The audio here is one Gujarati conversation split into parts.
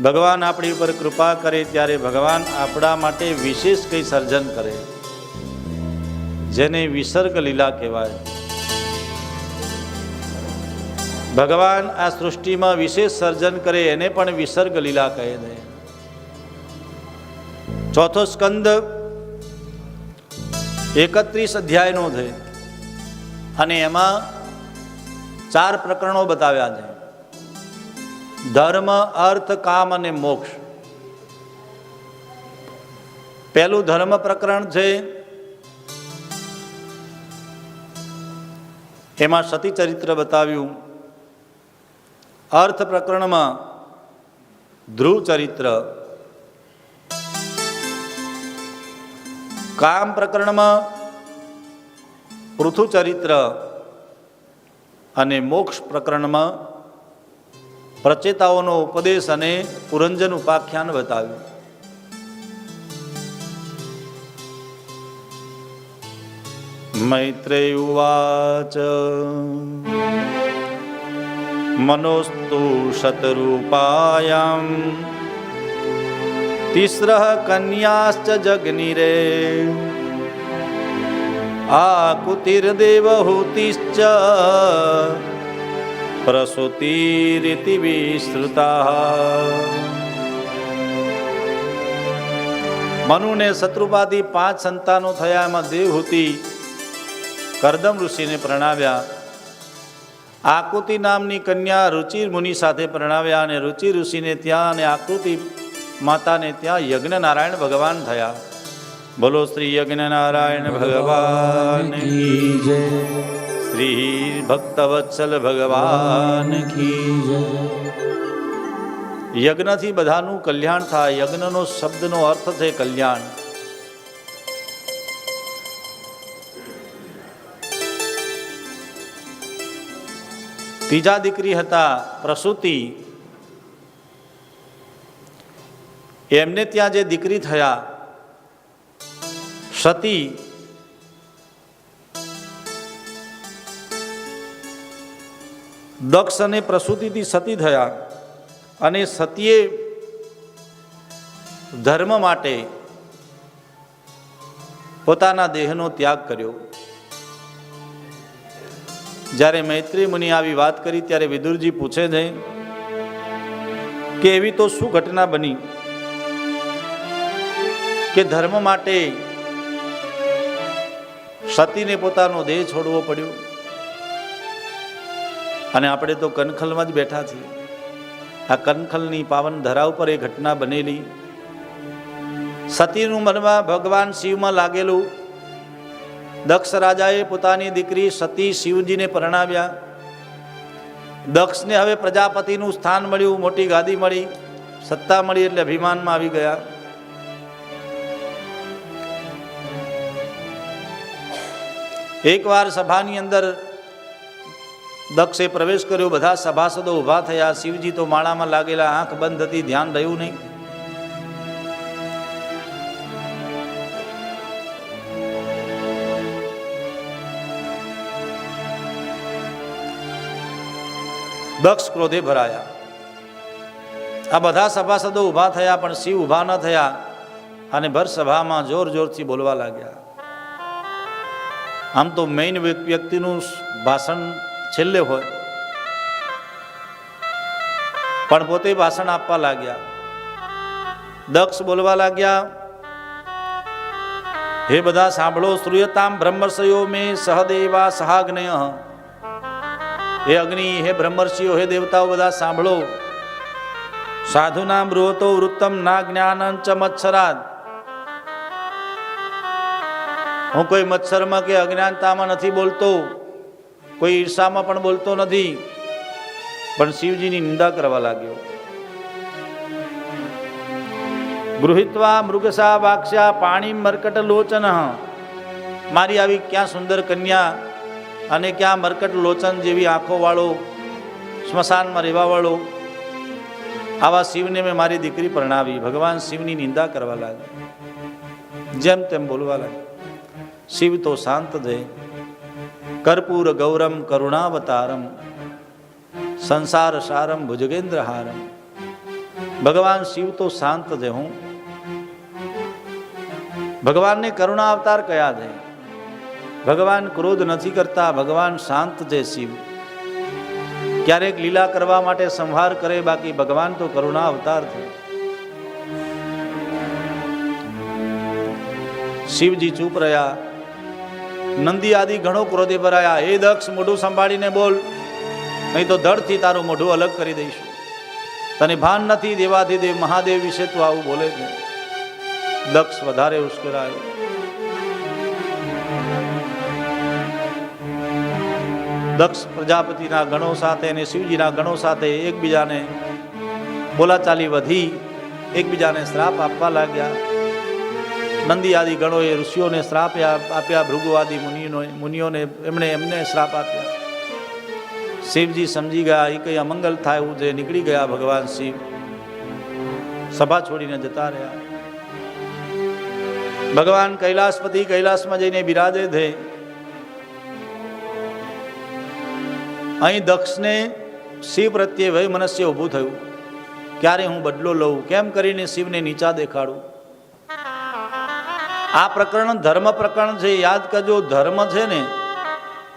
ભગવાન આપણી ઉપર કૃપા કરે ત્યારે ભગવાન આપણા માટે વિશેષ કંઈ સર્જન કરે, જેને વિસર્ગ લીલા કહેવાય. ભગવાન આ સૃષ્ટિમાં વિશેષ સર્જન કરે એને પણ વિસર્ગ લીલા કહે છે. ચોથો સ્કંદ 31 અધ્યાયનો છે અને એમાં 4 પ્રકરણો બતાવ્યા છે: ધર્મ, અર્થ, કામ અને મોક્ષ. પહેલું ધર્મ પ્રકરણ છે, એમાં સતી ચરિત્ર બતાવ્યું. અર્થ પ્રકરણમાં ધ્રુવ ચરિત્ર, કામ પ્રકરણમાં પૃથુ ચરિત્ર અને મોક્ષ પ્રકરણમાં પ્રચેતાઓનો ઉપદેશ અને પુરંજન ઉપાખ્યાન બતાવ્યું. મૈત્રેય ઉવાચ મનોસ્તુ શતરૂપાયામ તિસ્રઃ કન્યાશ્ચ જગ્નિરે આકુતિર્દેવહૂતિશ્ચ પ્રસૂતિરિતિ વિશ્રુતા. મનુને શત્રુપાથી 5 સંતાનો થયા. એમાં દેવહૂતિ કરદમ ઋષિને પરણાવ્યા. આકૃતિ નામની કન્યા રુચિ મુનિ સાથે પરણાવ્યા અને રુચિ ઋષિને ત્યાં અને આકૃતિ માતાને ત્યાં યજ્ઞ નારાયણ ભગવાન થયા. બોલો શ્રી યજ્ઞ નારાયણ ભગવાન કી જય, શ્રી ભક્તવત્સલ ભગવાન કી જય. યજ્ઞથી બધાનું કલ્યાણ થાય. યજ્ઞનો શબ્દનો અર્થ છે કલ્યાણ. ત્રીજા દીકરી હતા પ્રસૂતિ. એમને ત્યાં જે દીકરી થયા સતી, દક્ષ અને પ્રસૂતિથી સતી થયા અને સતીએ ધર્મ માટે પોતાના દેહનો ત્યાગ કર્યો. જ્યારે મૈત્રી મુનિ આવી વાત કરી ત્યારે વિદુરજી પૂછે છે કે એવી તો શું ઘટના બની કે ધર્મ માટે સતીને પોતાનો દેહ છોડવો પડ્યો? અને આપણે તો કનખલમાં જ બેઠા છીએ. આ કનખલની પાવન ધરા ઉપર એ ઘટના બનેલી. સતીનું મનમાં ભગવાન શિવમાં લાગેલું. દક્ષ રાજાએ પોતાની દીકરી સતી શિવજીને પરણાવ્યા. દક્ષને હવે પ્રજાપતિનું સ્થાન મળ્યું, મોટી ગાદી મળી, સત્તા મળી એટલે અભિમાનમાં આવી ગયા. એકવાર સભાની અંદર દક્ષે પ્રવેશ કર્યો. બધા સભાસદો ઊભા થયા. શિવજી તો માળામાં લાગેલા, આંખ બંધ હતી, ધ્યાન રહ્યું નહીં. દક્ષ ક્રોધે ભરાયા. આ બધા સભાસદો ઊભા થયા પણ શિવ ઊભા ન થયા અને ભર સભામાં જોર જોરથી બોલવા લાગ્યા. આમ તો મેઇન વ્યક્તિનું ભાષણ છેલ્લે હોય પણ પોતે ભાષણ આપવા લાગ્યા. દક્ષ બોલવા લાગ્યા, હે બધા સાંભળો, શ્રૂયતામ બ્રહ્મર્ષયો મે સહદેવા સહાગ્નય. હે અગ્નિ, હે બ્રહ્મર્ષિઓ, હે દેવતાઓ બધા સાંભળો. સાધુનામ બૃહતો વૃત્તમ ના જ્ઞાનં ચ મત્સરાદ. હું કોઈ મત્સરમાં કે અજ્ઞાનતામાં નથી બોલતો, કોઈ ઈર્ષામાં પણ બોલતો નથી. પણ શિવજીની નિંદા કરવા લાગ્યો. ગૃહિત્વા મૃગસા વાક્ષ્યા પાણી મરકટ લોચન. મારી આવી ક્યાં સુંદર કન્યા અને ક્યાં મરકટ લોચન જેવી આંખો વાળો, સ્મશાનમાં રહેવા વાળો આવા શિવને મેં મારી દીકરી પરણાવી. ભગવાન શિવની નિંદા કરવા લાગ્યા, જેમ તેમ બોલવા લાગ્યા. શિવ તો શાંત છે. કર્પૂર ગૌરમ કરુણાવતારમ સંસાર સારમ ભુજગેન્દ્ર હારમ. ભગવાન શિવ તો શાંત છે. હું ભગવાનને કરુણા અવતાર કયા છે. ભગવાન ક્રોધ નથી કરતા, ભગવાન શાંત છે શિવ. ક્યારેક લીલા કરવા માટે સંહાર કરે, બાકી ભગવાન તો કરુણા અવતાર છે. શિવજી ચૂપ રહ્યા. નંદી આદિ ઘણો ક્રોધે ભરાયા. એ દક્ષ, મોઢું સંભાળીને બોલ, નહીં તો ધડથી તારું મોઢું અલગ કરી દઈશું. તને ભાન નથી દેવાધિદેવ મહાદેવ વિશે તું આવું બોલે છે. દક્ષ વધારે ઉશ્કેરાયો. દક્ષ પ્રજાપતિના ગણો સાથે અને શિવજીના ગણો સાથે એકબીજાને બોલાચાલી વધી, એકબીજાને શ્રાપ આપવા લાગ્યા. નંદી આદિ ગણોએ ઋષિઓને શ્રાપ આપ્યા, ભૃગુ આદિ મુનિઓને એમને શ્રાપ આપ્યા. શિવજી સમજી ગયા એ કઈ અમંગલ થાય એવું છે. નીકળી ગયા ભગવાન શિવ. સભા છોડીને જતા રહ્યા. ભગવાન કૈલાસપતિ કૈલાસમાં જઈને બિરાજે છે. અહીં દક્ષને શિવ પ્રત્યે વય મનસ્ય ઊભું થયું. ક્યારે હું બદલો લઉં, કેમ કરીને શિવને નીચા દેખાડું. આ પ્રકરણ ધર્મ પ્રકરણ છે. યાદ કરજો, ધર્મ છે ને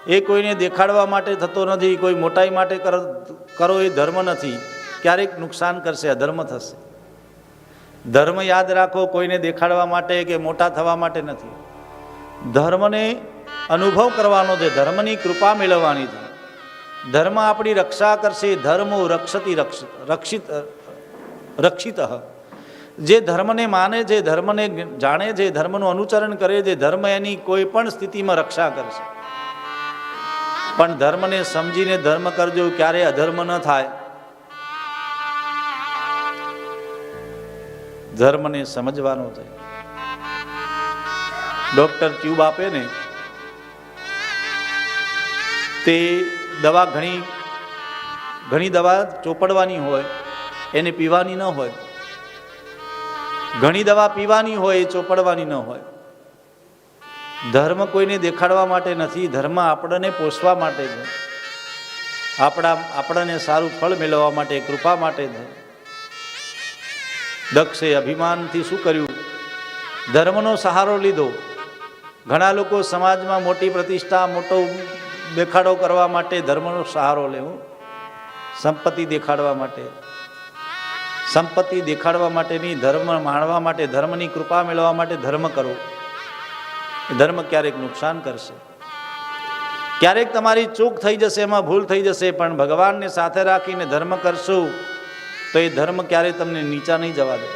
એ કોઈને દેખાડવા માટે થતો નથી. કોઈ મોટાઈ માટે કરો એ ધર્મ નથી. ક્યારેક નુકસાન કરશે, અધર્મ થશે. ધર્મ યાદ રાખો, કોઈને દેખાડવા માટે કે મોટા થવા માટે નથી. ધર્મને અનુભવ કરવાનો છે, ધર્મની કૃપા મેળવવાની છે. ધર્મ આપણી રક્ષા કરશે. ધર્મો રક્ષતી રક્ષિત. જે ધર્મને માને છે, ધર્મને જાણે છે, ધર્મનું અનુસરણ કરે છે, ધર્મ એની કોઈ પણ સ્થિતિમાં રક્ષા કરશે. પણ ધર્મને સમજીને ધર્મ કરજો, ક્યારે અધર્મ ન થાય. ધર્મને સમજવાનો છે. ડોક્ટર ટ્યુબ આપે ને તે દવા ઘણી દવા ચોપડવાની હોય, એને પીવાની ન હોય. ઘણી દવા પીવાની હોય, એ ચોપડવાની ન હોય. ધર્મ કોઈને દેખાડવા માટે નથી. ધર્મ આપણને પોષવા માટે છે, આપણને સારું ફળ મેળવવા માટે, કૃપા માટે છે. દક્ષે અભિમાનથી શું કર્યું? ધર્મનો સહારો લીધો. ઘણા લોકો સમાજમાં મોટી પ્રતિષ્ઠા, મોટો દેખાડો કરવા માટે ધર્મનો સહારો લેવો. સંપત્તિ દેખાડવા માટે, સંપત્તિ દેખાડવા માટે નહીં, ધર્મ માણવા માટે, ધર્મની કૃપા મેળવવા માટે ધર્મ કરો. ધર્મ ક્યારેક નુકસાન કરશે, ક્યારેક તમારી ચૂક થઈ જશે, એમાં ભૂલ થઈ જશે. પણ ભગવાનને સાથે રાખીને ધર્મ કરશો તો એ ધર્મ ક્યારેય તમને નીચા નહીં જવા દે.